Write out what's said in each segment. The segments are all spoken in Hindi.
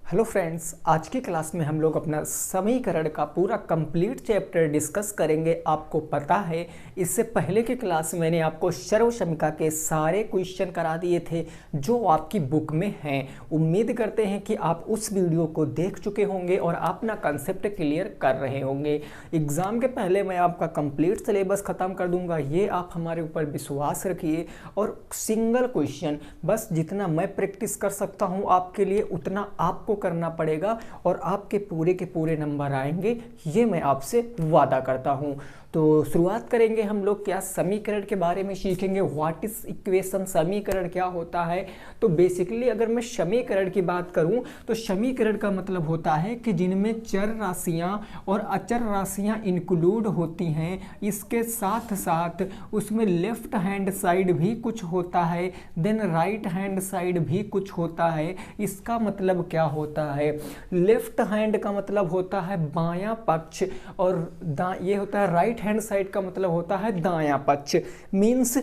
हेलो फ्रेंड्स, आज की क्लास में हम लोग अपना समीकरण का पूरा कंप्लीट चैप्टर डिस्कस करेंगे। आपको पता है इससे पहले की क्लास में मैंने आपको सर्वसमीका के सारे क्वेश्चन करा दिए थे जो आपकी बुक में हैं। उम्मीद करते हैं कि आप उस वीडियो को देख चुके होंगे और अपना कंसेप्ट क्लियर कर रहे होंगे। एग्ज़ाम के पहले मैं आपका कंप्लीट सिलेबस ख़त्म कर दूंगा, ये आप हमारे ऊपर विश्वास रखिए। और सिंगल क्वेश्चन बस जितना मैं प्रैक्टिस कर सकता हूँ आपके लिए उतना आपको करना पड़ेगा और आपके पूरे नंबर आएंगे, ये मैं आपसे वादा करता हूं। तो शुरुआत करेंगे हम लोग क्या समीकरण के बारे में सीखेंगे। व्हाट इज इक्वेशन, समीकरण क्या होता है। तो बेसिकली अगर मैं समीकरण की बात करूं तो समीकरण का मतलब होता है कि जिनमें चर राशियां और अचर राशियां इंक्लूड होती हैं, इसके साथ साथ उसमें लेफ्ट हैंड साइड भी कुछ होता है, देन राइट हैंड साइड भी कुछ होता है। इसका मतलब क्या होता है? लेफ्ट हैंड का मतलब होता है बायां पक्ष और ये होता है राइट हैंड साइड का मतलब होता है दायां पक्ष। मीन्स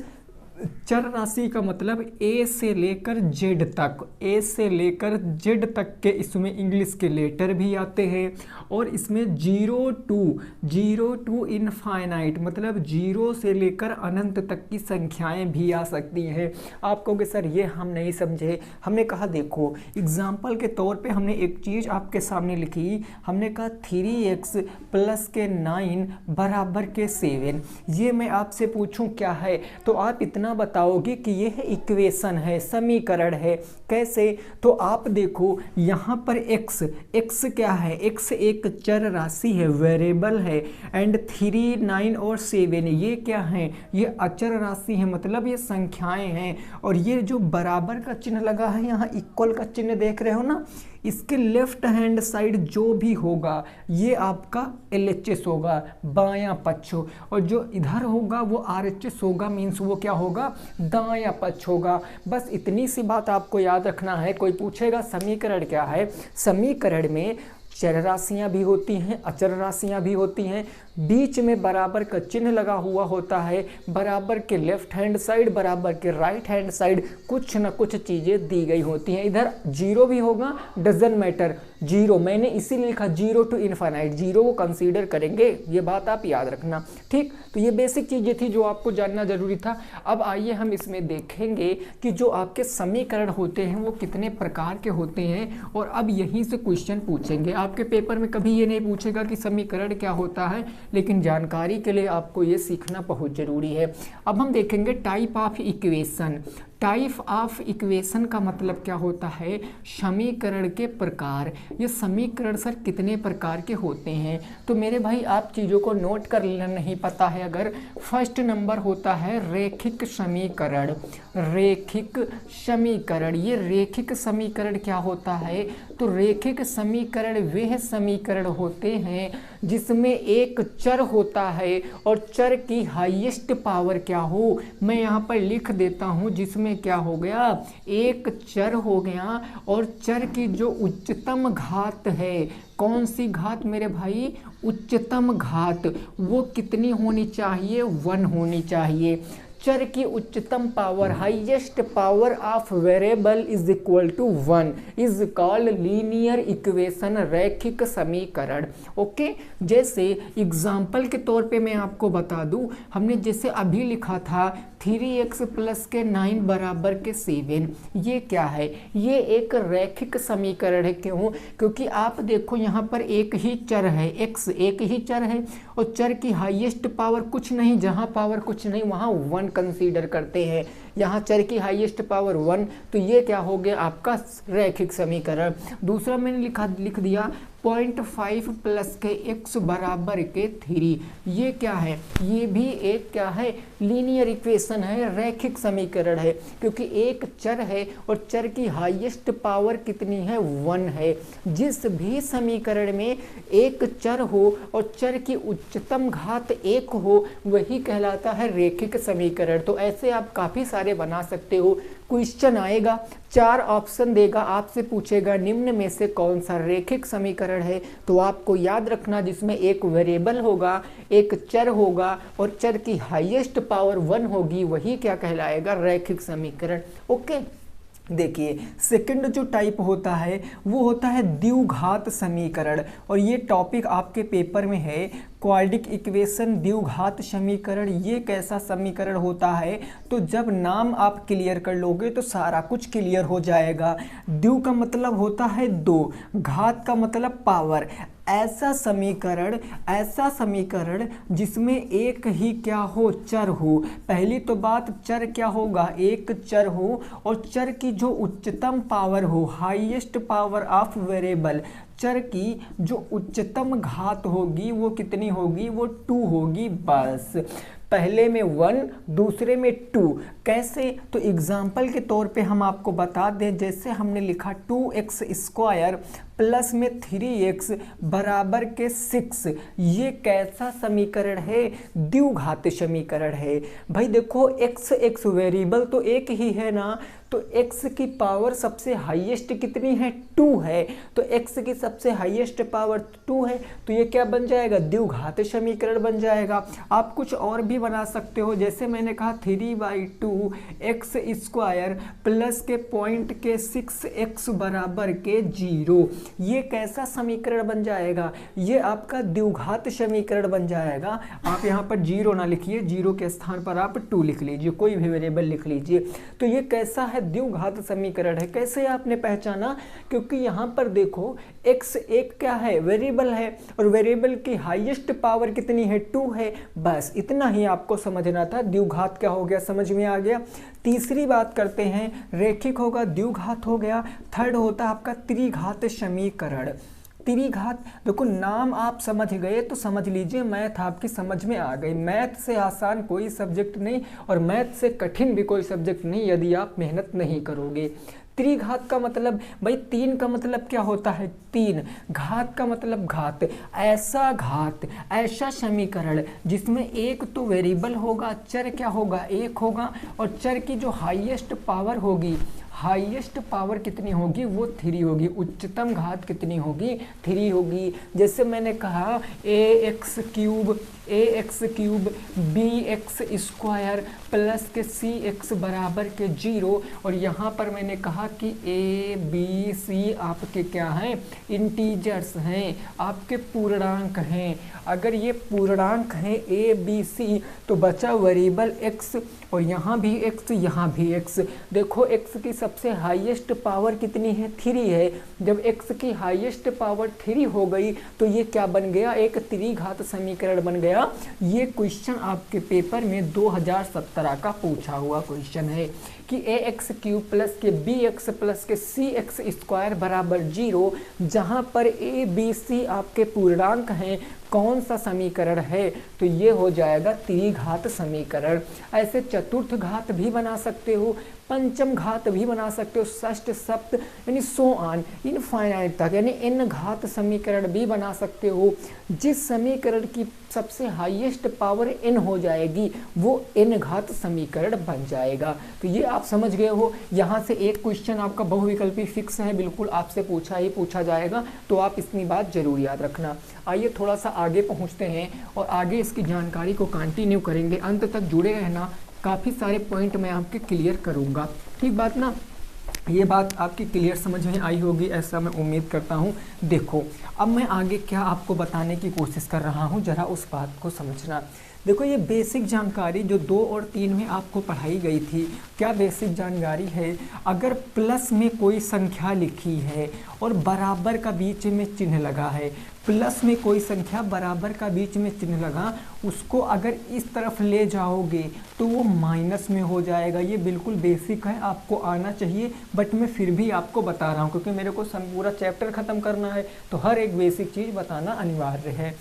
चर राशि का मतलब ए से लेकर जेड तक, ए से लेकर जेड तक के इसमें इंग्लिश के लेटर भी आते हैं। और इसमें 0 टू इनफाइनाइट मतलब 0 से लेकर अनंत तक की संख्याएं भी आ सकती हैं। आप कहोगे सर ये हम नहीं समझे। हमने कहा देखो एग्जाम्पल के तौर पे हमने एक चीज़ आपके सामने लिखी, हमने कहा 3x प्लस के 9 बराबर के 7। ये मैं आपसे पूछूं क्या है तो आप इतना बताओगे कि यह इक्वेशन है, समीकरण है। कैसे? तो आप देखो यहाँ पर x क्या है? x एक चर राशि है, वेरिएबल है। एंड 3, 9 और 7 ये क्या है? ये अचर राशि है, मतलब ये संख्याएं हैं। और ये जो बराबर का चिन्ह लगा है यहाँ, इक्वल का चिन्ह देख रहे हो ना, इसके लेफ्ट हैंड साइड जो भी होगा ये आपका LHS होगा, बायां पक्ष। और जो इधर होगा वो RHS होगा, मीन्स वो क्या होगा? दायां पक्ष होगा। बस इतनी सी बात आपको याद रखना है। कोई पूछेगा समीकरण क्या है? समीकरण में चर राशियां भी होती हैं, अचर राशियां भी होती हैं, बीच में बराबर का चिन्ह लगा हुआ होता है, बराबर के लेफ्ट हैंड साइड बराबर के राइट हैंड साइड कुछ ना कुछ चीज़ें दी गई होती हैं। इधर 0 भी होगा, डजंट मैटर। 0 मैंने इसीलिए लिखा 0 टू इनफाइनाइट, 0 को कंसीडर करेंगे, ये बात आप याद रखना। ठीक, तो ये बेसिक चीज़ें थी जो आपको जानना जरूरी था। अब आइए हम इसमें देखेंगे कि जो आपके समीकरण होते हैं वो कितने प्रकार के होते हैं। और अब यहीं से क्वेश्चन पूछेंगे। आपके पेपर में कभी ये नहीं पूछेगा कि समीकरण क्या होता है, लेकिन जानकारी के लिए आपको ये सीखना बहुत ज़रूरी है। अब हम देखेंगे type of equation. Type of equation का मतलब क्या होता है? समीकरण के प्रकार। ये समीकरण सर कितने प्रकार के होते हैं? तो मेरे भाई आप चीज़ों को नोट कर लेना, नहीं पता है अगर। फर्स्ट नंबर होता है रेखिक समीकरण। रेखिक समीकरण, ये रेखिक समीकरण क्या होता है? तो रेखिक समीकरण वह समीकरण होते हैं जिसमें एक चर होता है और चर की हाईएस्ट पावर क्या हो। मैं यहाँ पर लिख देता हूँ, जिसमें क्या हो गया? एक चर हो गया और चर की जो उच्चतम घात है, कौन सी घात मेरे भाई? उच्चतम घात। वो कितनी होनी चाहिए? 1 होनी चाहिए। चर की उच्चतम power, highest power of variable is equal to 1 is called linear equation, रैखिक समीकरण। ओके, जैसे एग्जाम्पल के तौर पे मैं आपको बता दूं, हमने जैसे अभी लिखा था 3x प्लस के 9 बराबर के 7। ये क्या है? ये एक रैखिक समीकरण है। क्यों? क्योंकि आप देखो यहाँ पर एक ही चर है, x एक ही चर है और चर की हाईएस्ट पावर कुछ नहीं, जहाँ पावर कुछ नहीं वहाँ 1 कंसीडर करते हैं। यहाँ चर की हाईएस्ट पावर 1, तो ये क्या हो गया आपका रैखिक समीकरण। दूसरा मैंने लिख दिया 0.5 प्लस के x बराबर के 3। ये क्या है? ये भी एक क्या है? लीनियर इक्वेशन है, रैखिक समीकरण है, क्योंकि एक चर है और चर की हाईएस्ट पावर कितनी है? 1 है। जिस भी समीकरण में एक चर हो और चर की उच्चतम घात 1 हो वही कहलाता है रैखिक समीकरण। तो ऐसे आप काफ़ी सारे बना सकते हो। क्वेश्चन आएगा, 4 ऑप्शन देगा, आपसे पूछेगा निम्न में से कौन सा रैखिक समीकरण है। तो आपको याद रखना जिसमें एक वेरिएबल होगा, एक चर होगा और चर की हाईएस्ट पावर 1 होगी, वही क्या कहलाएगा? रैखिक समीकरण। ओके, देखिए सेकंड जो टाइप होता है वो होता है द्विघात समीकरण, और ये टॉपिक आपके पेपर में है क्वाड्रिक इक्वेशन द्विघात समीकरण। ये कैसा समीकरण होता है, तो जब नाम आप क्लियर कर लोगे तो सारा कुछ क्लियर हो जाएगा। द्वि का मतलब होता है दो, घात का मतलब पावर। ऐसा समीकरण जिसमें एक ही क्या हो, चर हो। पहली तो बात, चर क्या होगा, एक चर हो, और चर की जो उच्चतम पावर हो, हाईएस्ट पावर ऑफ वेरिएबल, चर की जो उच्चतम घात होगी वो कितनी होगी, वो 2 होगी बस। पहले में 1, दूसरे में 2। कैसे, तो एग्जाम्पल के तौर पे हम आपको बता दें, जैसे हमने लिखा 2x² प्लस में 3x बराबर के 6। ये कैसा समीकरण है, द्विघात समीकरण है। भाई देखो x वेरिएबल तो एक ही है ना, तो x की पावर सबसे हाईएस्ट कितनी है, 2 है। तो x की सबसे हाईएस्ट पावर 2 है, तो ये क्या बन जाएगा, द्विघात समीकरण बन जाएगा। आप कुछ और भी बना सकते हो, जैसे मैंने कहा 3/2x² प्लस के पॉइंट के 6x बराबर के 0। ये कैसा समीकरण बन जाएगा, ये आपका द्विघात समीकरण बन जाएगा। आप यहाँ पर 0 ना लिखिए, 0 के स्थान पर आप 2 लिख लीजिए, कोई भी वेरिएबल लिख लीजिए। तो ये कैसा है, द्विघात समीकरण है। कैसे आपने पहचाना, क्योंकि यहाँ पर देखो x एक क्या है, वेरिएबल है, और वेरिएबल की हाईएस्ट पावर कितनी है, 2 है। बस इतना ही आपको समझना था। द्विघात क्या हो गया, समझ में आ गया। तीसरी बात करते हैं, रेखिक होगा, द्विघात हो गया। थर्ड होता है आपका त्रिघात समीकरण। त्रिघात, देखो नाम आप समझ गए तो समझ लीजिए मैथ आपकी समझ में आ गई। मैथ से आसान कोई सब्जेक्ट नहीं, और मैथ से कठिन भी कोई सब्जेक्ट नहीं यदि आप मेहनत नहीं करोगे। त्रिघात का मतलब, भाई 3 का मतलब क्या होता है, 3। घात का मतलब घात, ऐसा समीकरण जिसमें एक तो वेरिएबल होगा, चर क्या होगा, एक होगा, और चर की जो हाईएस्ट पावर होगी, हाईएस्ट पावर कितनी होगी, वो 3 होगी। उच्चतम घात कितनी होगी, 3 होगी। जैसे मैंने कहा ax³ bx² प्लस के cx बराबर के 0, और यहाँ पर मैंने कहा कि a b c आपके क्या हैं, इंटीजर्स हैं, आपके पूर्णांक हैं। अगर ये पूर्णांक हैं a b c, तो बचा वेरिएबल x, और यहाँ भी x, यहाँ भी x। देखो x की सबसे हाईएस्ट पावर कितनी है, 3 है। जब x की हाईएस्ट पावर 3 हो गई तो ये क्या बन गया, एक त्रिघात समीकरण बन गया। ये क्वेश्चन आपके पेपर में 2017 का पूछा हुआ क्वेश्चन है कि ax³ प्लस के bx प्लस के cx² बराबर 0, जहाँ पर a b c आपके पूर्णांक हैं, कौन सा समीकरण है, तो ये हो जाएगा त्रिघात समीकरण। ऐसे चतुर्थ घात भी बना सकते हो, पंचम घात भी बना सकते हो, षष्ठ सप्त यानी सो ऑन इनफाइनाइट तक, यानी n घात समीकरण भी बना सकते हो। जिस समीकरण की सबसे हाईएस्ट पावर n हो जाएगी वो n घात समीकरण बन जाएगा। तो ये आप समझ गए हो। यहाँ से एक क्वेश्चन आपका बहुविकल्पी फिक्स है, बिल्कुल आपसे पूछा ही पूछा जाएगा, तो आप इतनी बात जरूर याद रखना। आइए थोड़ा सा आगे पहुँचते हैं और आगे इसकी जानकारी को कंटिन्यू करेंगे। अंत तक जुड़े रहना, काफ़ी सारे पॉइंट मैं आपके क्लियर करूँगा, ठीक बात ना। ये बात आपकी क्लियर समझ में आई होगी ऐसा मैं उम्मीद करता हूँ। देखो अब मैं आगे क्या आपको बताने की कोशिश कर रहा हूँ, ज़रा उस बात को समझना। देखो ये बेसिक जानकारी जो 2 और 3 में आपको पढ़ाई गई थी, क्या बेसिक जानकारी है, अगर प्लस में कोई संख्या लिखी है और बराबर का बीच में चिन्ह लगा है, प्लस में कोई संख्या बराबर का बीच में चिन्ह लगा, उसको अगर इस तरफ ले जाओगे तो वो माइनस में हो जाएगा। ये बिल्कुल बेसिक है, आपको आना चाहिए, बट मैं फिर भी आपको बता रहा हूँ क्योंकि मेरे को पूरा चैप्टर ख़त्म करना है, तो हर एक बेसिक चीज़ बताना अनिवार्य है।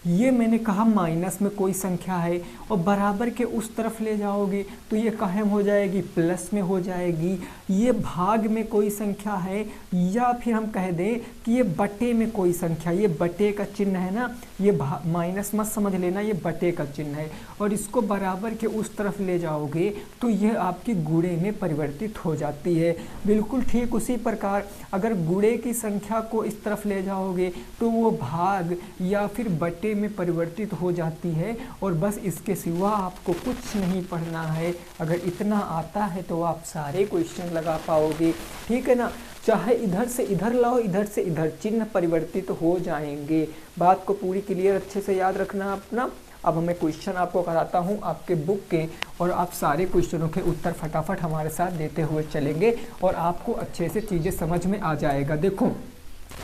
ये मैंने कहा माइनस में कोई संख्या है और बराबर के उस तरफ ले जाओगे तो ये कायम हो जाएगी, प्लस में हो जाएगी। ये भाग में कोई संख्या है, या फिर हम कह दें कि ये बटे में कोई संख्या, ये बटे का चिन्ह है ना, ये माइनस मत समझ लेना, ये बटे का चिन्ह है, और इसको बराबर के उस तरफ ले जाओगे तो ये आपकी गुणे में परिवर्तित हो जाती है। बिल्कुल ठीक उसी प्रकार अगर गुणे की संख्या को इस तरफ ले जाओगे तो वो भाग या फिर बटे पे में परिवर्तित हो जाती है और बस इसके सिवा आपको कुछ नहीं पढ़ना है। अगर इतना आता है तो आप सारे क्वेश्चन लगा पाओगे, ठीक है ना। चाहे इधर से इधर लाओ, इधर से इधर, चिन्ह परिवर्तित हो जाएंगे। बात को पूरी क्लियर अच्छे से याद रखना अपना। अब मैं क्वेश्चन आपको कराता हूँ आपके बुक के, और आप सारे क्वेश्चनों के उत्तर फटाफट हमारे साथ देते हुए चलेंगे और आपको अच्छे से चीज़ें समझ में आ जाएगा। देखो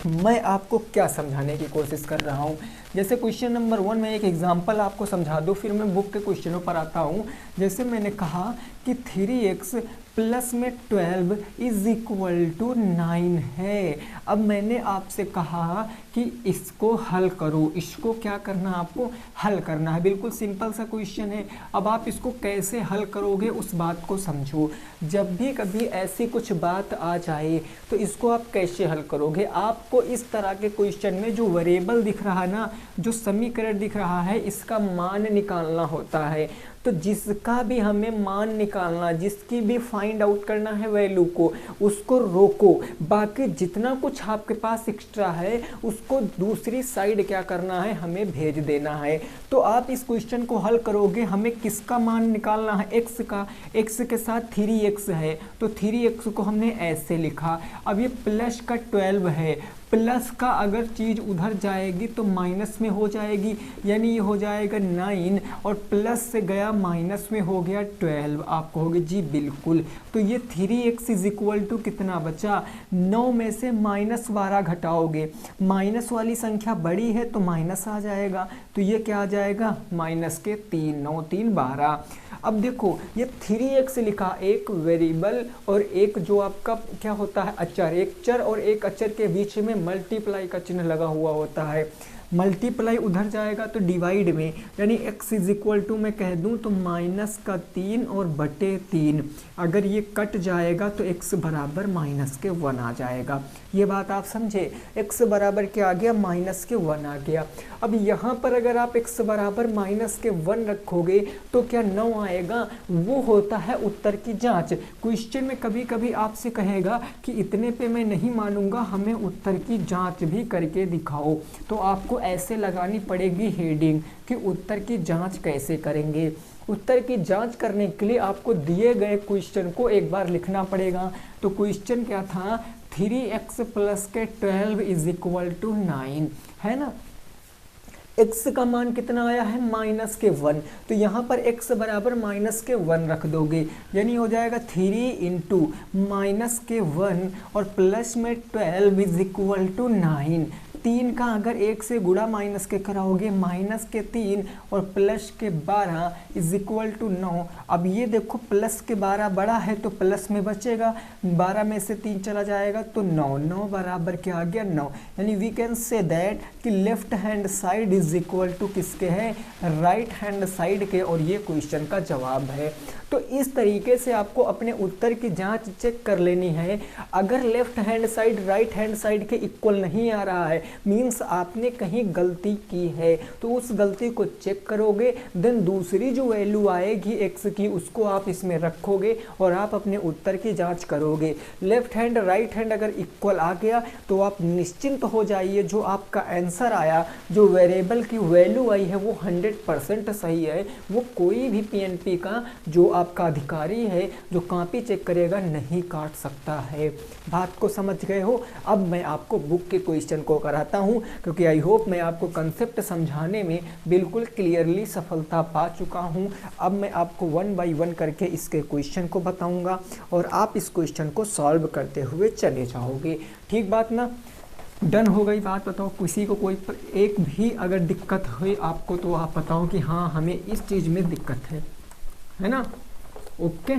मैं आपको क्या समझाने की कोशिश कर रहा हूँ। जैसे क्वेश्चन नंबर 1 में एक एग्जांपल आपको समझा दूँ, फिर मैं बुक के क्वेश्चनों पर आता हूँ। जैसे मैंने कहा कि 3x प्लस में 12 इज इक्वल टू 9 है। अब मैंने आपसे कहा कि इसको हल करो, इसको क्या करना, आपको हल करना है। बिल्कुल सिंपल सा क्वेश्चन है। अब आप इसको कैसे हल करोगे उस बात को समझो। जब भी कभी ऐसी कुछ बात आ जाए तो इसको आप कैसे हल करोगे। आपको इस तरह के क्वेश्चन में जो वेरिएबल दिख रहा है ना, जो समीकरण दिख रहा है, इसका मान निकालना होता है। तो जिसका भी हमें मान निकालना, जिसकी भी फाइंड आउट करना है वैल्यू को, उसको रोको। बाकी जितना कुछ आपके पास एक्स्ट्रा है उसको दूसरी साइड क्या करना है, हमें भेज देना है। तो आप इस क्वेश्चन को हल करोगे, हमें किसका मान निकालना है, x का। x के साथ 3x है तो 3x को हमने ऐसे लिखा। अब ये प्लस का 12 है, प्लस का अगर चीज़ उधर जाएगी तो माइनस में हो जाएगी, यानी ये हो जाएगा 9 और प्लस से गया माइनस में हो गया 12। आप कहोगे जी बिल्कुल। तो ये 3x इज इक्वल टू कितना बचा, 9 में से -12 घटाओगे, माइनस वाली संख्या बड़ी है तो माइनस आ जाएगा, तो ये क्या आ जाएगा -3, 9 3 12। अब देखो ये 3x लिखा, एक वेरिएबल और एक जो आपका क्या होता है अचर, एक चर और एक अचर के बीच में मल्टीप्लाई का चिन्ह लगा हुआ होता है। मल्टीप्लाई उधर जाएगा तो डिवाइड में, यानी x इज इक्वल टू मैं कह दूं तो -3 और बटे 3। अगर ये कट जाएगा तो x बराबर -1 आ जाएगा। ये बात आप समझे, x बराबर क्या आ गया, -1 आ गया। अब यहाँ पर अगर आप x बराबर -1 रखोगे तो क्या 9 आएगा, वो होता है उत्तर की जांच। क्वेश्चन में कभी कभी आपसे कहेगा कि इतने पे मैं नहीं मानूंगा, हमें उत्तर की जांच भी करके दिखाओ। तो आपको ऐसे लगानी पड़ेगी हेडिंग कि उत्तर की जांच कैसे करेंगे। उत्तर की जांच करने के लिए आपको दिए गए क्वेश्चन को एक बार लिखना पड़ेगा। तो क्वेश्चन क्या था, 3x प्लस के 12 इज इक्वल टू 9 है ना। x का मान कितना आया है -1, तो यहाँ पर x बराबर -1 रख दोगे, यानी हो जाएगा 3 इंटू -1 और प्लस में 12 इज इक्वल टू 9। 3 का अगर 1 से गुणा माइनस के कराओगे, -3 और प्लस के 12 इज इक्वल टू 9। अब ये देखो प्लस के 12 बड़ा है तो प्लस में बचेगा, 12 में से 3 चला जाएगा तो 9, 9 बराबर क्या आ गया 9। यानी वी कैन से दैट कि left hand side is equal to किसके है, राइट हैंड साइड के, और ये क्वेश्चन का जवाब है। तो इस तरीके से आपको अपने उत्तर की जांच चेक कर लेनी है। अगर left hand side right hand side के इक्वल नहीं आ रहा है, मीन्स आपने कहीं गलती की है, तो उस गलती को चेक करोगे, देन दूसरी जो वैल्यू आएगी x की उसको आप इसमें रखोगे और आप अपने उत्तर की जांच करोगे। लेफ्ट हैंड राइट हैंड अगर इक्वल आ गया तो आप निश्चिंत हो जाइए, जो आपका आंसर आया, जो वेरिएबल की वैल्यू आई है वो 100% सही है। वो कोई भी PNP का जो आपका अधिकारी है, जो कॉपी चेक करेगा, नहीं काट सकता है। बात को समझ गए हो। अब मैं आपको बुक के क्वेश्चन को कराता हूँ, क्योंकि आई होप मैं आपको कंसेप्ट समझाने में बिल्कुल क्लियरली सफलता पा चुका हूँ। अब मैं आपको 1 बाय 1 करके इसके क्वेश्चन को बताऊँगा और आप इस क्वेश्चन को सॉल्व करते हुए चले जाओगे। ठीक बात ना, डन हो गई बात। बताओ किसी को कोई एक भी अगर दिक्कत हुई आपको तो आप बताओ कि हाँ हमें इस चीज़ में दिक्कत है ना। ओके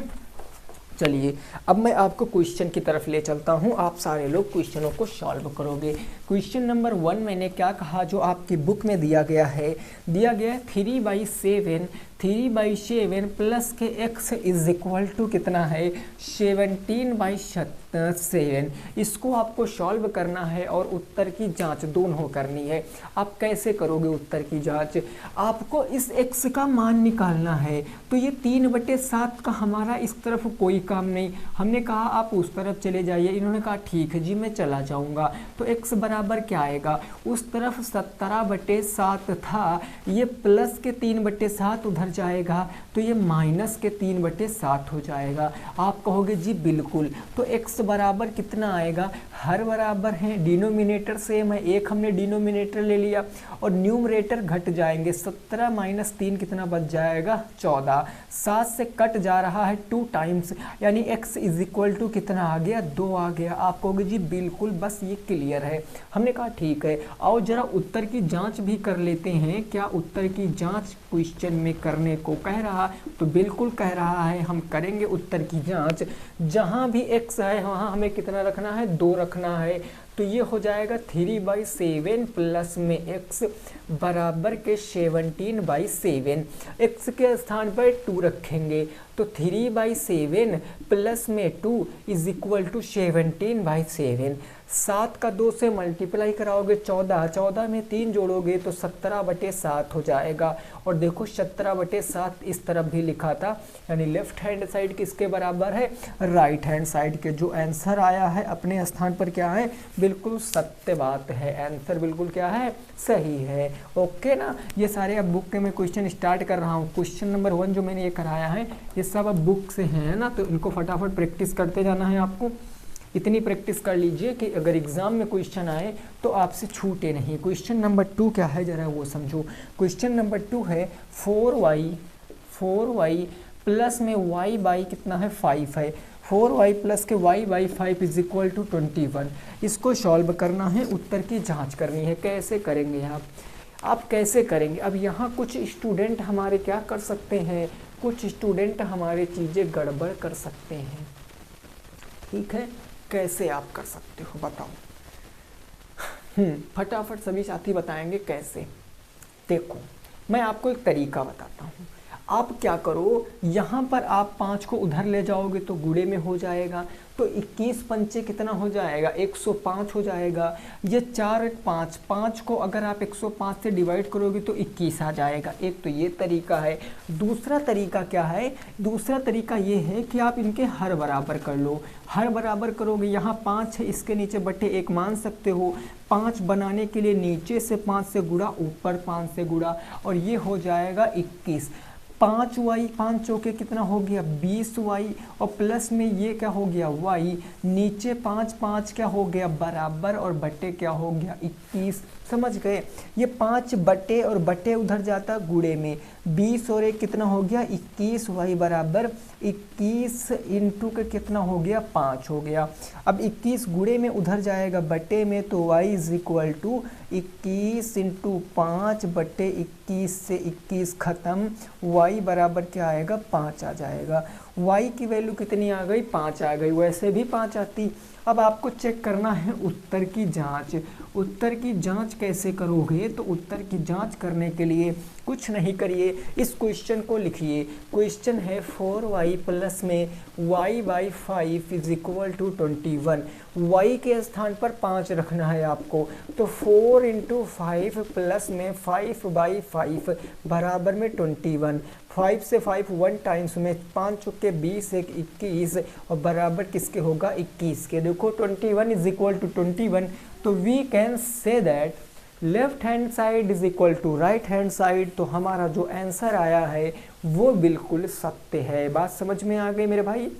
चलिए अब मैं आपको क्वेश्चन की तरफ ले चलता हूं। आप सारे लोग क्वेश्चनों को सॉल्व करोगे। क्वेश्चन नंबर 1 मैंने क्या कहा, जो आपकी बुक में दिया गया है 3/7 3/7 प्लस के x इज इक्वल टू कितना है 17/7। इसको आपको सॉल्व करना है और उत्तर की जांच दोनों करनी है। आप कैसे करोगे उत्तर की जांच? आपको इस x का मान निकालना है। तो ये 3/7 का हमारा इस तरफ कोई काम नहीं। हमने कहा आप उस तरफ चले जाइए, इन्होंने कहा ठीक है जी मैं चला जाऊंगा। तो x बराबर क्या आएगा? उस तरफ 17/7 था, ये प्लस के 3/7 उधर जाएगा तो ये माइनस के 3/7 हो जाएगा। आप कहोगे जी बिल्कुल, तो x बराबर कितना आएगा? हर बराबर है, डिनोमिनेटर सेम है, एक हमने डिनोमिनेटर ले लिया और न्यूमरेटर घट जाएंगे। 17 - 3 कितना बच जाएगा? 14। 7 से कट जा रहा है 2 टाइम्स, यानी x इज इक्वल टू कितना आ गया? 2 आ गया। आप कहोगे जी बिल्कुल, बस ये क्लियर है। हमने कहा ठीक है, आओ जरा उत्तर की जांच भी कर लेते हैं। क्या उत्तर की जांच क्वेश्चन में करने को कह रहा? तो बिल्कुल कह रहा है, हम करेंगे उत्तर की जांच। जहां भी x है वहां हमें कितना रखना है? 2 रखना है। तो ये हो जाएगा 3/7 प्लस में x बराबर के 17/7। x के स्थान पर 2 रखेंगे तो 3/7 प्लस में 2 इज इक्वल टू 17/7। 7 का 2 से मल्टीप्लाई कराओगे 14, 14 में 3 जोड़ोगे तो 17/7 हो जाएगा। और देखो 17/7 इस तरफ भी लिखा था, यानी लेफ्ट हैंड साइड किसके बराबर है? राइट हैंड साइड के। जो आंसर आया है अपने स्थान पर क्या है? बिल्कुल सत्य बात है, आंसर बिल्कुल क्या है? सही है। ओके ना। ये सारे अब बुक के मैं क्वेश्चन स्टार्ट कर रहा हूँ। क्वेश्चन नंबर 1 जो मैंने ये कराया है ये सब अब बुक से है ना, तो इनको फटाफट प्रैक्टिस करते जाना है आपको। इतनी प्रैक्टिस कर लीजिए कि अगर एग्जाम में क्वेश्चन आए तो आपसे छूटे नहीं। क्वेश्चन नंबर 2 क्या है जरा वो समझो। क्वेश्चन नंबर 2 है 4y प्लस में y बाई कितना है? 5 है। 4y प्लस के y/5 इज इक्वल टू 21। इसको सॉल्व करना है, उत्तर की जांच करनी है। कैसे करेंगे आप कैसे करेंगे? अब यहाँ कुछ स्टूडेंट हमारे क्या कर सकते हैं? कुछ स्टूडेंट हमारे चीज़ें गड़बड़ कर सकते हैं। ठीक है, कैसे आप कर सकते हो बताओ? फटाफट सभी साथी बताएंगे कैसे। देखो मैं आपको एक तरीका बताता हूँ। आप क्या करो, यहाँ पर आप 5 को उधर ले जाओगे तो गुणे में हो जाएगा, तो 21 पंचे कितना हो जाएगा? 105 हो जाएगा। ये 4 5 5 को अगर आप 105 से डिवाइड करोगे तो 21 आ जाएगा। एक तो ये तरीका है। दूसरा तरीका क्या है? दूसरा तरीका ये है कि आप इनके हर बराबर कर लो। हर बराबर करोगे, यहाँ 5 है, इसके नीचे बटे 1 मान सकते हो। 5 बनाने के लिए नीचे से 5 से गुणा, ऊपर 5 से गुणा, और ये हो जाएगा 21। 5y, 5 चौके कितना हो गया? 20y, और प्लस में ये क्या हो गया? y। नीचे 5 5 क्या हो गया? बराबर, और बटे क्या हो गया? 21। समझ गए? ये 5 बटे और बटे उधर जाता गुणे में। 20 और 1 कितना हो गया? 21y बराबर 21 इंटू के कितना हो गया? 5 हो गया। अब 21 गुणे में उधर जाएगा बटे में, तो y is equal to 21 into 5 बटे 21 से 21 खत्म। y बराबर क्या आएगा? 5 आ जाएगा। y की वैल्यू कितनी आ गई? 5 आ गई। वैसे भी 5 आती। अब आपको चेक करना है उत्तर की जांच। उत्तर की जांच कैसे करोगे? तो उत्तर की जांच करने के लिए कुछ नहीं करिए, इस क्वेश्चन को लिखिए। क्वेश्चन है 4y प्लस में y/5 is equal to 21। y के स्थान पर 5 रखना है आपको, तो 4 इंटू 5 प्लस में 5/5 बराबर में 21। 5 से 5 1 टाइम्स में, 5 चौके 20 1 21, और बराबर किसके होगा? 21 के। देखो 21 इज इक्वल टू 21, तो we can say that left hand side is equal to right hand side. तो हमारा जो आंसर आया है वो बिल्कुल सत्य है। बात समझ में आ गई मेरे भाई?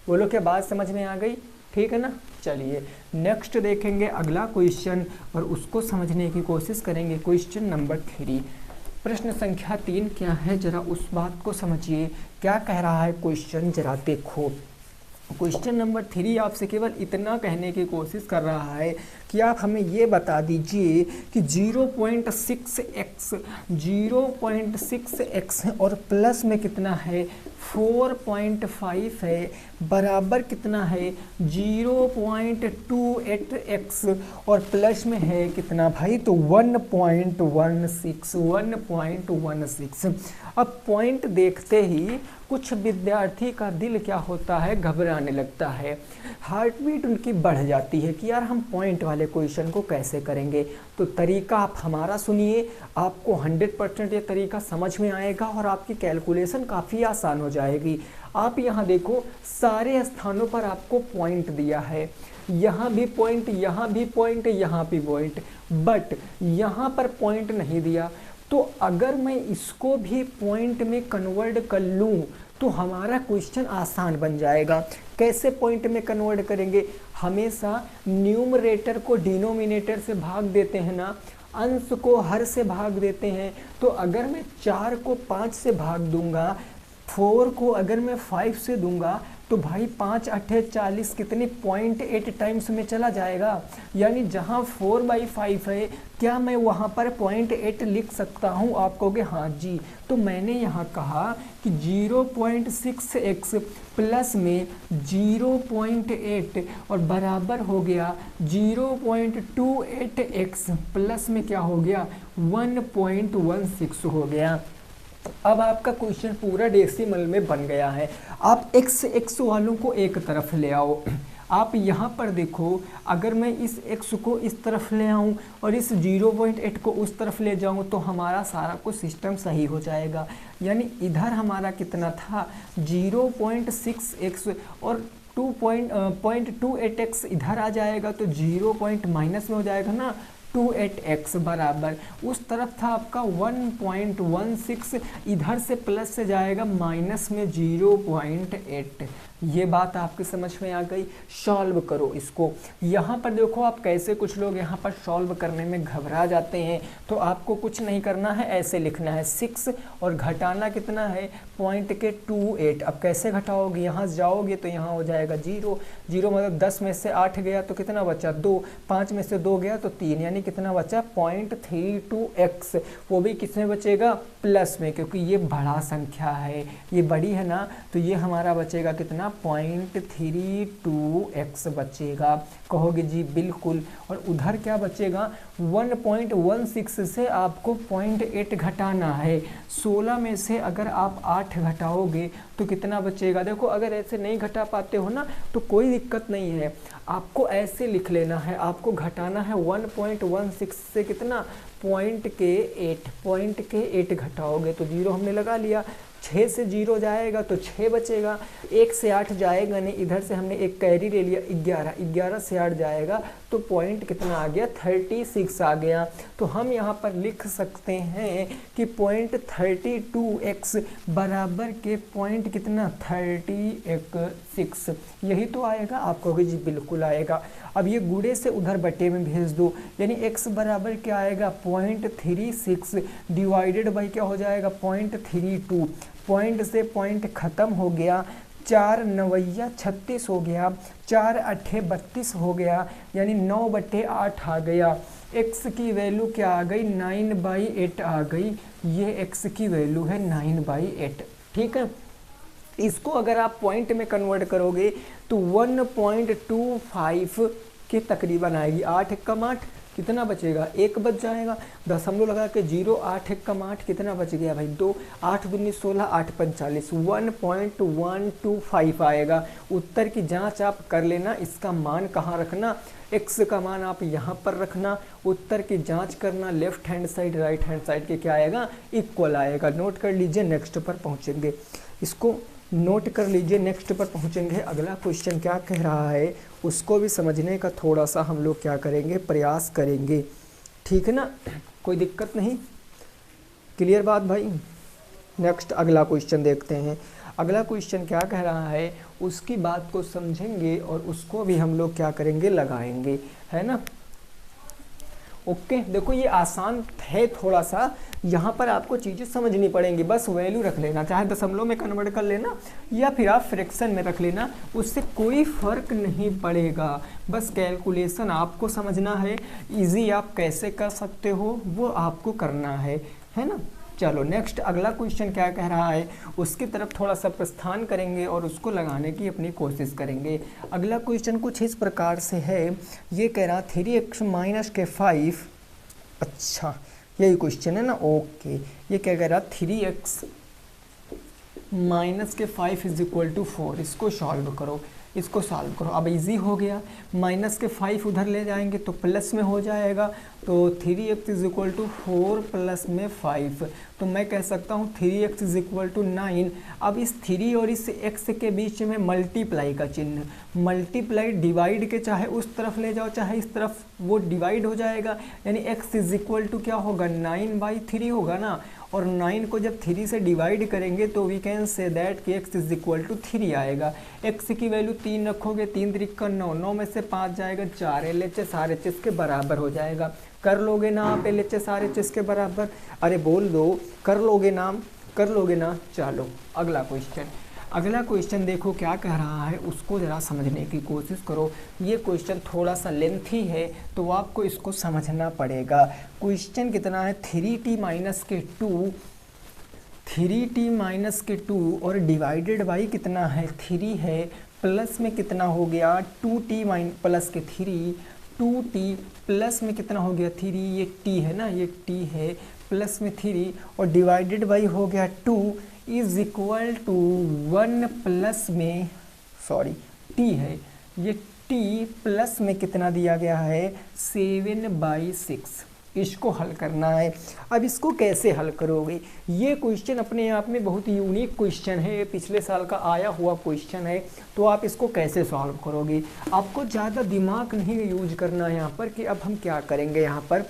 बोलो क्या बात समझ में आ गई? ठीक है ना। चलिए नेक्स्ट देखेंगे अगला क्वेश्चन और उसको समझने की कोशिश करेंगे। क्वेश्चन नंबर 3, प्रश्न संख्या 3 क्या है जरा उस बात को समझिए। क्या कह रहा है क्वेश्चन, जरा देखो। क्वेश्चन नंबर 3 आपसे केवल इतना कहने की कोशिश कर रहा है कि आप हमें ये बता दीजिए कि 0.6x और प्लस में कितना है? 4.5 है, बराबर कितना है? 0.28x, और प्लस में है कितना भाई? तो 1.16। अब पॉइंट देखते ही कुछ विद्यार्थी का दिल क्या होता है, घबराने लगता है, हार्ट बीट उनकी बढ़ जाती है कि यार हम पॉइंट वाले क्वेश्चन को कैसे करेंगे। तो तरीका आप हमारा सुनिए, आपको 100% ये तरीका समझ में आएगा और आपकी कैलकुलेशन काफ़ी आसान हो जाएगी। आप यहाँ देखो, सारे स्थानों पर आपको पॉइंट दिया है, यहाँ भी पॉइंट, यहाँ भी पॉइंट, यहाँ भी पॉइंट, बट यहाँ पर पॉइंट नहीं दिया। तो अगर मैं इसको भी पॉइंट में कन्वर्ट कर लूँ तो हमारा क्वेश्चन आसान बन जाएगा। कैसे पॉइंट में कन्वर्ट करेंगे? हमेशा न्यूमरेटर को डिनोमिनेटर से भाग देते हैं ना, अंश को हर से भाग देते हैं। तो अगर मैं 4 को 5 से भाग दूंगा, 4 को अगर मैं 5 से दूंगा, तो भाई 5 8 40 कितने 0.8 टाइम्स में चला जाएगा। यानी जहाँ 4/5 है, क्या मैं वहाँ पर 0.8 लिख सकता हूँ? आप कहोगे हाँ जी। तो मैंने यहाँ कहा कि 0.6x प्लस में 0.8 और बराबर हो गया 0.28x प्लस में क्या हो गया 1.16 हो गया। अब आपका क्वेश्चन पूरा डेसिमल में बन गया है। आप x वालों को एक तरफ ले आओ। आप यहाँ पर देखो, अगर मैं इस x को इस तरफ ले आऊँ और इस 0.8 को उस तरफ ले जाऊँ तो हमारा सारा कुछ सिस्टम सही हो जाएगा। यानी इधर हमारा कितना था 0.6x और 0.28x इधर आ जाएगा तो 0 पॉइंट माइनस में हो जाएगा ना 28x बराबर, उस तरफ था आपका 1.16, इधर से प्लस से जाएगा माइनस में 0.8। ये बात आपकी समझ में आ गई। सॉल्व करो इसको। यहाँ पर देखो, आप कैसे, कुछ लोग यहाँ पर सॉल्व करने में घबरा जाते हैं। तो आपको कुछ नहीं करना है, ऐसे लिखना है 6 और घटाना कितना है पॉइंट के 28। अब कैसे घटाओगे? यहाँ जाओगे तो यहाँ हो जाएगा 0 मतलब 10 में से 8 गया तो कितना बचा 2, 5 में से 2 गया तो 3, यानी कितना बचा 0.32x। वो भी किस में बचेगा? प्लस में, क्योंकि ये बड़ा संख्या है, ये बड़ी है ना, तो ये हमारा बचेगा कितना 0.32x बचेगा। कहोगे जी बिल्कुल। और उधर क्या बचेगा 1.16 से आपको 0.8 घटाना है। 16 में से अगर आप 8 घटाओगे तो कितना बचेगा? देखो, अगर ऐसे नहीं घटा पाते हो ना तो कोई दिक्कत नहीं है, आपको ऐसे लिख लेना है। आपको घटाना है 1.16 से कितना 0.8 घटाओगे तो 0 हमने लगा लिया। 6 से 0 जाएगा तो 6 बचेगा, 1 से 8 जाएगा नहीं, इधर से हमने एक कैरी ले लिया 11 से 8 जाएगा तो पॉइंट कितना आ गया 36 आ गया। तो हम यहाँ पर लिख सकते हैं कि 0.32x बराबर के पॉइंट कितना 36, यही तो आएगा। आप कहोगे जी बिल्कुल आएगा। अब ये गुणे से उधर बटे में भेज दो, यानी x बराबर क्या आएगा 0.36 डिवाइडेड बाई क्या हो जाएगा 0.32। पॉइंट से पॉइंट खत्म हो गया, 4 9 36 हो गया, 4 8 32 हो गया, यानी 9/8 आ गया। x की वैल्यू क्या आ गई 9/8 आ गई। ये x की वैल्यू है 9/8। ठीक है, इसको अगर आप पॉइंट में कन्वर्ट करोगे तो 1.25 के तकरीबन आएगी। 8 एकम 8 कितना बचेगा 1 बच जाएगा। दशमलव लगा के 0 8 एकम 8 कितना बच गया भाई 2, 8 दूनी 16 8 45 1.125 आएगा। उत्तर की जांच आप कर लेना। इसका मान कहाँ रखना, x का मान आप यहाँ पर रखना, उत्तर की जांच करना। Left hand side right hand side के क्या आएगा इक्वल आएगा। नोट कर लीजिए, नेक्स्ट पर पहुँचेंगे, इसको नोट कर लीजिए, नेक्स्ट पर पहुँचेंगे। अगला क्वेश्चन क्या कह रहा है उसको भी समझने का थोड़ा सा हम लोग क्या करेंगे प्रयास करेंगे। ठीक है ना, कोई दिक्कत नहीं, क्लियर बात भाई। नेक्स्ट अगला क्वेश्चन देखते हैं। अगला क्वेश्चन क्या कह रहा है उसकी बात को समझेंगे और उसको भी हम लोग क्या करेंगे लगाएंगे, है ना। ओके, देखो ये आसान है थोड़ा सा, यहाँ पर आपको चीज़ें समझनी पड़ेंगी। बस वैल्यू रख लेना, चाहे दशमलव में कन्वर्ट कर लेना या फिर आप फ्रैक्शन में रख लेना, उससे कोई फ़र्क नहीं पड़ेगा। बस कैलकुलेशन आपको समझना है, इजी आप कैसे कर सकते हो वो आपको करना है ना। चलो नेक्स्ट अगला क्वेश्चन क्या कह रहा है उसकी तरफ थोड़ा सा प्रस्थान करेंगे और उसको लगाने की अपनी कोशिश करेंगे। अगला क्वेश्चन कुछ इस प्रकार से है, ये कह रहा 3x - के 5, अच्छा यही क्वेश्चन है ना। ओके, ये क्या कह रहा 3x -5 = 4, इसको सॉल्व करो, इसको सॉल्व करो। अब इजी हो गया, -5 उधर ले जाएंगे तो प्लस में हो जाएगा, तो 3x = 4 प्लस में 5, तो मैं कह सकता हूँ 3x = 9। अब इस 3 और इस x के बीच में मल्टीप्लाई का चिन्ह, मल्टीप्लाई डिवाइड के चाहे उस तरफ ले जाओ चाहे इस तरफ, वो डिवाइड हो जाएगा, यानी x = क्या होगा 9/3 होगा ना। और 9 को जब 3 से डिवाइड करेंगे तो वी कैन से दैट कि x = 3 आएगा। x की वैल्यू 3 रखोगे, 3 3 9, 9 में से 5 जाएगा 4, LHS RHS के बराबर हो जाएगा। कर लोगे ना आप LHS RHS के बराबर? अरे बोल दो, कर लोगे ना, कर लोगे ना। चलो अगला क्वेश्चन, अगला क्वेश्चन देखो क्या कह रहा है, उसको ज़रा समझने की कोशिश करो। ये क्वेश्चन थोड़ा सा लेंथी है तो आपको इसको समझना पड़ेगा। क्वेश्चन कितना है, 3t - 2, 3t - 2 और डिवाइडेड बाई कितना है 3 है, प्लस में कितना हो गया 2t प्लस के 3, 2t प्लस में कितना हो गया 3, ये t है ना, ये t है, प्लस में 3 और डिवाइडेड बाई हो गया 2 इज इक्वल टू 1 प्लस में, सॉरी t है, ये t प्लस में कितना दिया गया है 7/6। इसको हल करना है। अब इसको कैसे हल करोगे, ये क्वेश्चन अपने आप में बहुत यूनिक क्वेश्चन है, पिछले साल का आया हुआ क्वेश्चन है, तो आप इसको कैसे सॉल्व करोगे। आपको ज़्यादा दिमाग नहीं यूज करना है यहाँ पर कि अब हम क्या करेंगे। यहाँ पर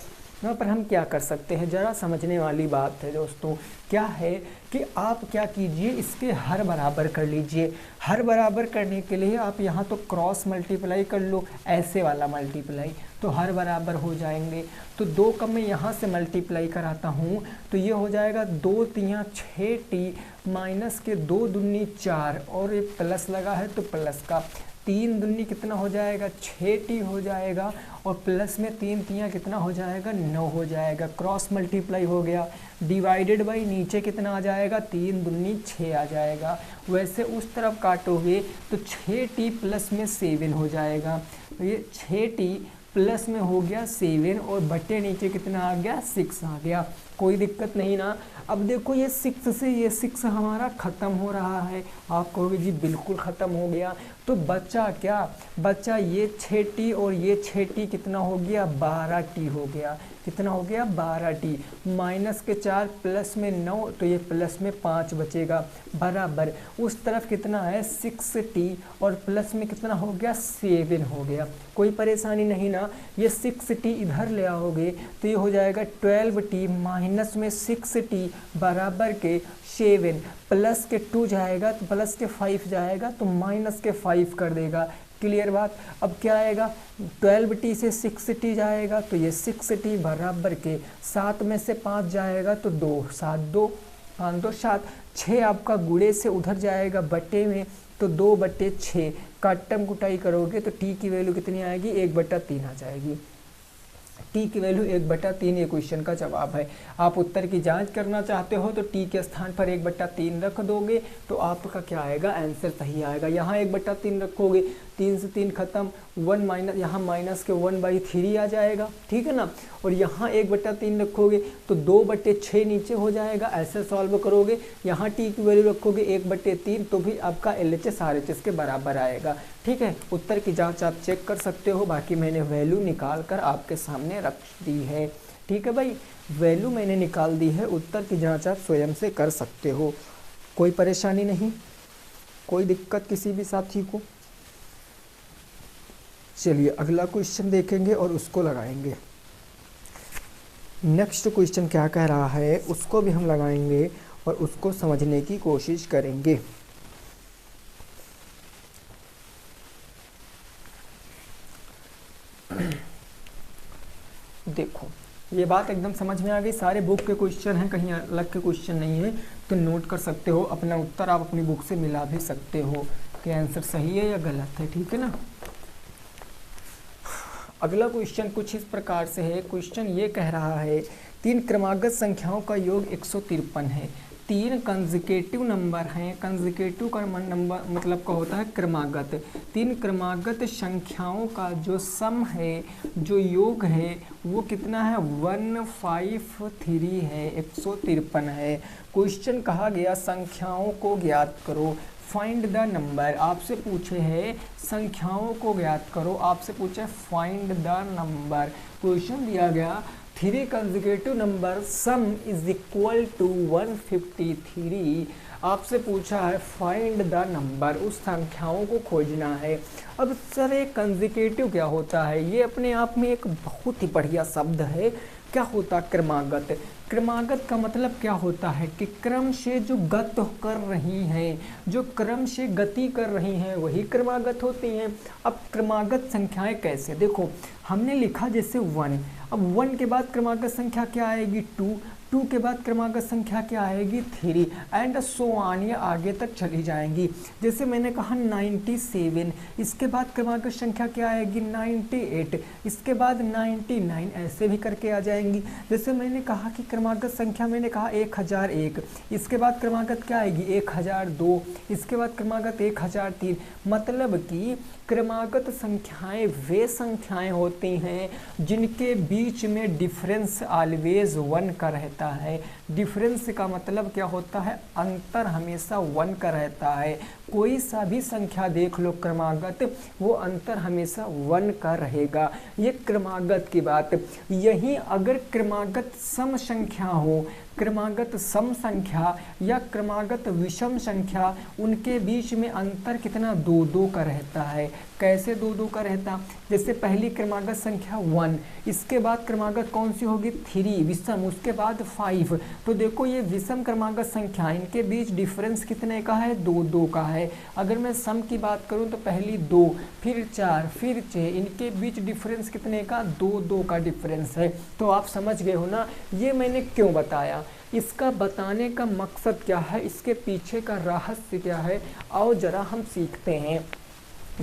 हम क्या कर सकते हैं, ज़रा समझने वाली बात है दोस्तों। क्या है कि आप क्या कीजिए, इसके हर बराबर कर लीजिए। हर बराबर करने के लिए आप यहाँ तो क्रॉस मल्टीप्लाई कर लो, ऐसे वाला मल्टीप्लाई, तो हर बराबर हो जाएंगे। तो 2 का मैं यहाँ से मल्टीप्लाई कराता हूँ तो ये हो जाएगा 2 3 6t माइनस के 2 दूनी 4 और ये प्लस लगा है तो प्लस का 3 दूनी कितना हो जाएगा 6t हो जाएगा और प्लस में 3 3 कितना हो जाएगा 9 हो जाएगा। क्रॉस मल्टीप्लाई हो गया, डिवाइडेड बाई नीचे कितना आ जाएगा 3 दूनी 6 आ जाएगा। वैसे उस तरफ काटोगे तो 6t प्लस में 7 हो जाएगा, तो ये 6t प्लस में हो गया 7 और बटे नीचे कितना आ गया 6 आ गया। कोई दिक्कत नहीं ना। अब देखो ये 6 से ये 6 हमारा ख़त्म हो रहा है। आप कहोगे जी बिल्कुल ख़त्म हो गया, तो बचा क्या, बचा ये 6t और ये 6t कितना हो गया 12t हो गया। कितना हो गया 12t, माइनस के 4 प्लस में 9 तो ये प्लस में 5 बचेगा, बराबर उस तरफ कितना है 6t और प्लस में कितना हो गया 7 हो गया। कोई परेशानी नहीं ना। ये 6t इधर ले आओगे तो ये हो जाएगा 12t माइनस में 6t बराबर के 7, प्लस के 2 जाएगा तो प्लस के 5 जाएगा तो माइनस के 5 कर देगा। क्लियर बात। अब क्या आएगा 12t से 6t जाएगा तो ये 6t बराबर के 7 में से 5 जाएगा तो 2, 7 2 5 2 7, 6 आपका गुणे से उधर जाएगा बटे में तो 2/6, काटम कुटाई करोगे तो t की वैल्यू कितनी आएगी 1/3 आ जाएगी। t की वैल्यू 1/3 ये क्वेश्चन का जवाब है। आप उत्तर की जांच करना चाहते हो तो t के स्थान पर 1/3 रख दोगे तो आपका क्या आएगा आंसर सही आएगा। यहाँ 1/3 रखोगे, 3 से 3 खत्म, 1 माइनस, यहाँ माइनस के 1/3 आ जाएगा, ठीक है ना। और यहाँ 1/3 रखोगे तो 2/6 नीचे हो जाएगा। ऐसे सॉल्व करोगे, यहाँ t की वैल्यू रखोगे 1/3 तो भी आपका LHS RHS के बराबर आएगा, ठीक है। उत्तर की जांच आप चेक कर सकते हो, बाकी मैंने वैल्यू निकाल कर आपके सामने रख दी है, ठीक है भाई। वैल्यू मैंने निकाल दी है, उत्तर की जांच आप स्वयं से कर सकते हो, कोई परेशानी नहीं, कोई दिक्कत किसी भी साथी को। चलिए अगला क्वेश्चन देखेंगे और उसको लगाएंगे। नेक्स्ट क्वेश्चन क्या कह रहा है उसको भी हम लगाएंगे और उसको समझने की कोशिश करेंगे। देखो ये बात एकदम समझ में आ गई, सारे बुक के क्वेश्चन हैं, कहीं अलग के क्वेश्चन नहीं है, तो नोट कर सकते हो। अपना उत्तर आप अपनी बुक से मिला भी सकते हो कि आंसर सही है या गलत है, ठीक है ना। अगला क्वेश्चन कुछ इस प्रकार से है। क्वेश्चन ये कह रहा है 3 क्रमागत संख्याओं का योग 153 है। तीन कंसेक्यूटिव नंबर हैं, कंसेक्यूटिव का नंबर मतलब का होता है क्रमागत, तीन क्रमागत संख्याओं का जो सम है, जो योग है वो कितना है 153 है, 153 है। क्वेश्चन कहा गया संख्याओं को ज्ञात करो, फाइंड द नंबर, आपसे पूछे है संख्याओं को ज्ञात करो, आपसे पूछे फाइंड द नंबर। क्वेश्चन दिया गया three consecutive number sum is equal to 153, आपसे पूछा है फाइंड द नंबर, उस संख्याओं को खोजना है। अब सर ये कंसेक्यूटिव क्या होता है, ये अपने आप में एक बहुत ही बढ़िया शब्द है। क्या होता क्रमागत, क्रमागत का मतलब क्या होता है कि क्रम से जो गत कर रही हैं, जो क्रम से गति कर रही हैं वही क्रमागत होती हैं। अब क्रमागत संख्याएं कैसे, देखो हमने लिखा जैसे 1, अब 1 के बाद क्रमागत संख्या क्या आएगी 2, 2 के बाद क्रमागत संख्या क्या आएगी 3 एंड सो ऑन, ये आगे तक चली जाएंगी। जैसे मैंने कहा 97, इसके बाद क्रमागत संख्या क्या आएगी 98, इसके बाद 99, ऐसे भी करके आ जाएंगी। जैसे मैंने कहा कि क्रमागत संख्या मैंने कहा 1001, इसके बाद क्रमागत क्या आएगी 1002, इसके बाद क्रमागत 1003, मतलब कि क्रमागत संख्याएं वे संख्याएं होती हैं जिनके बीच में डिफरेंस ऑलवेज 1 का रहता है। डिफरेंस का मतलब क्या होता है, अंतर हमेशा 1 का रहता है। कोई सा भी संख्या देख लो क्रमागत, वो अंतर हमेशा 1 का रहेगा। ये क्रमागत की बात। यही अगर क्रमागत सम संख्या हो, क्रमागत सम संख्या या क्रमागत विषम संख्या, उनके बीच में अंतर कितना 2-2 का रहता है। कैसे 2-2 का रहता, जैसे पहली क्रमागत संख्या 1, इसके बाद क्रमागत कौन सी होगी 3 विषम, उसके बाद 5, तो देखो ये विषम क्रमागत संख्या, इनके बीच डिफरेंस कितने का है 2-2 का है। अगर मैं सम की बात करूं तो पहली 2, फिर 4, फिर 6, इनके बीच डिफरेंस कितने का 2-2 का डिफरेंस है। तो आप समझ गए हो ना, ये मैंने क्यों बताया, इसका बताने का मकसद क्या है, इसके पीछे का रहस्य क्या है, आओ जरा हम सीखते हैं।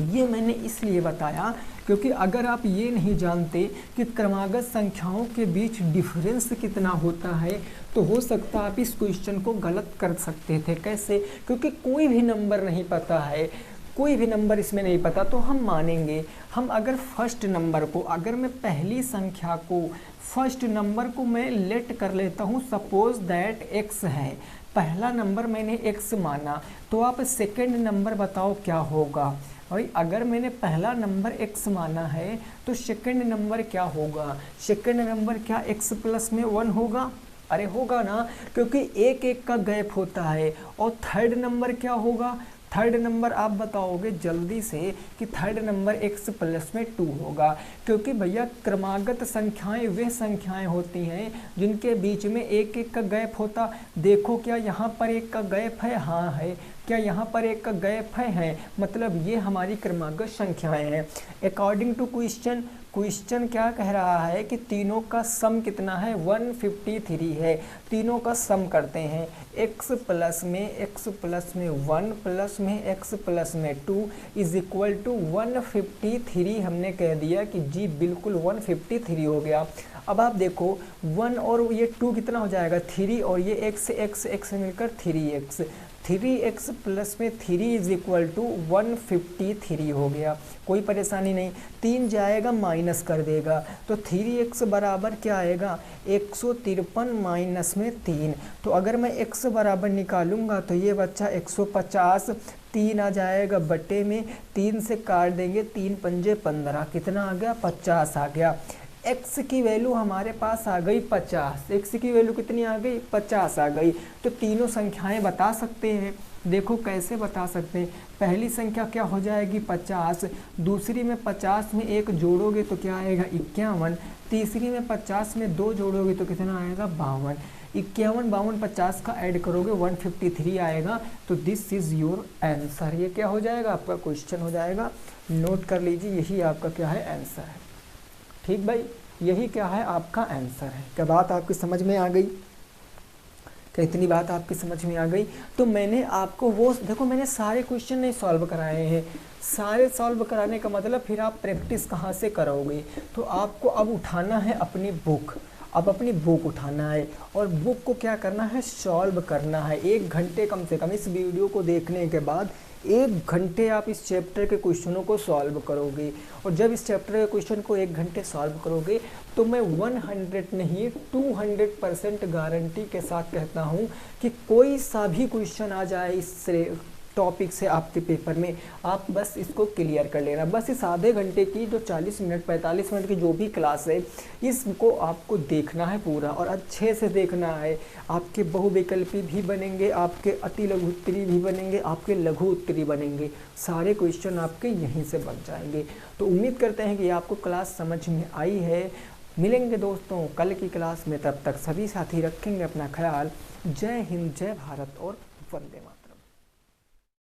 ये मैंने इसलिए बताया क्योंकि अगर आप ये नहीं जानते कि क्रमागत संख्याओं के बीच डिफरेंस कितना होता है तो हो सकता आप इस क्वेश्चन को गलत कर सकते थे। कैसे, क्योंकि कोई भी नंबर नहीं पता है, कोई भी नंबर इसमें नहीं पता, तो हम मानेंगे, हम अगर फर्स्ट नंबर को, अगर मैं पहली संख्या को, फर्स्ट नंबर को मैं लेट कर लेता हूँ, सपोज दैट x है, पहला नंबर मैंने x माना, तो आप सेकंड नंबर बताओ क्या होगा। भाई अगर मैंने पहला नंबर x माना है तो सेकंड नंबर क्या होगा, सेकंड नंबर क्या x प्लस में 1 होगा, अरे होगा ना, क्योंकि एक एक का गैप होता है। और थर्ड नंबर क्या होगा, थर्ड नंबर आप बताओगे जल्दी से कि थर्ड नंबर x प्लस में 2 होगा, क्योंकि भैया क्रमागत संख्याएं वे संख्याएं होती हैं जिनके बीच में एक एक का गैप होता। देखो क्या यहाँ पर एक का गैप है, हाँ है, क्या यहाँ पर एक का गैप है, मतलब ये हमारी क्रमागत संख्याएं हैं। अकॉर्डिंग टू क्वेश्चन, क्वेश्चन क्या कह रहा है कि तीनों का सम कितना है 153 है। तीनों का सम करते हैं, x प्लस में 1 प्लस में x प्लस में 2 इज इक्वल टू 153। हमने कह दिया कि जी बिल्कुल 153 हो गया। अब आप देखो 1 और ये 2 कितना हो जाएगा 3, और ये x मिलकर 3x, 3x प्लस में 3 इज इक्वल टू 153 हो गया। कोई परेशानी नहीं, 3 जाएगा माइनस कर देगा, तो 3x बराबर क्या आएगा 153 माइनस में 3। तो अगर मैं x बराबर निकालूंगा तो ये बच्चा 150, 3 आ जाएगा बटे में, 3 से काट देंगे, 3 पंजे 15, कितना आ गया 50 आ गया। x की वैल्यू हमारे पास आ गई 50, x की वैल्यू कितनी आ गई 50 आ गई। तो तीनों संख्याएं बता सकते हैं। देखो कैसे बता सकते हैं, पहली संख्या क्या हो जाएगी 50, दूसरी में 50 में 1 जोड़ोगे तो क्या आएगा 51, तीसरी में 50 में 2 जोड़ोगे तो कितना आएगा 52, 51 52 50 का ऐड करोगे 153 आएगा। तो दिस इज योर आंसर। ये क्या हो जाएगा आपका क्वेश्चन हो जाएगा, नोट कर लीजिए, यही आपका क्या है आंसर है। ठीक भाई, यही क्या है आपका आंसर है। क्या बात आपकी समझ में आ गई, क्या इतनी बात आपकी समझ में आ गई। तो मैंने आपको वो देखो, मैंने सारे क्वेश्चन नहीं सॉल्व कराए हैं, सारे सॉल्व कराने का मतलब फिर आप प्रैक्टिस कहाँ से करोगे। तो आपको अब उठाना है अपनी बुक, अब अपनी बुक उठाना है और बुक को क्या करना है, सॉल्व करना है। 1 घंटे कम से कम इस वीडियो को देखने के बाद 1 घंटे आप इस चैप्टर के क्वेश्चनों को सॉल्व करोगे। और जब इस चैप्टर के क्वेश्चन को 1 घंटे सॉल्व करोगे तो मैं 100 नहीं 200% गारंटी के साथ कहता हूँ कि कोई सा भी क्वेश्चन आ जाए इस टॉपिक से आपके पेपर में, आप बस इसको क्लियर कर लेना। बस इस आधे घंटे की जो 40 मिनट 45 मिनट की जो भी क्लास है, इसको आपको देखना है पूरा और अच्छे से देखना है। आपके बहुविकल्पी भी बनेंगे, आपके अति लघु उत्तरी भी बनेंगे, आपके लघु उत्तरी बनेंगे, सारे क्वेश्चन आपके यहीं से बन जाएंगे। तो उम्मीद करते हैं कि आपको क्लास समझ में आई है। मिलेंगे दोस्तों कल की क्लास में, तब तक सभी साथी रखेंगे अपना ख्याल। जय हिंद, जय भारत और वंदे मातरम।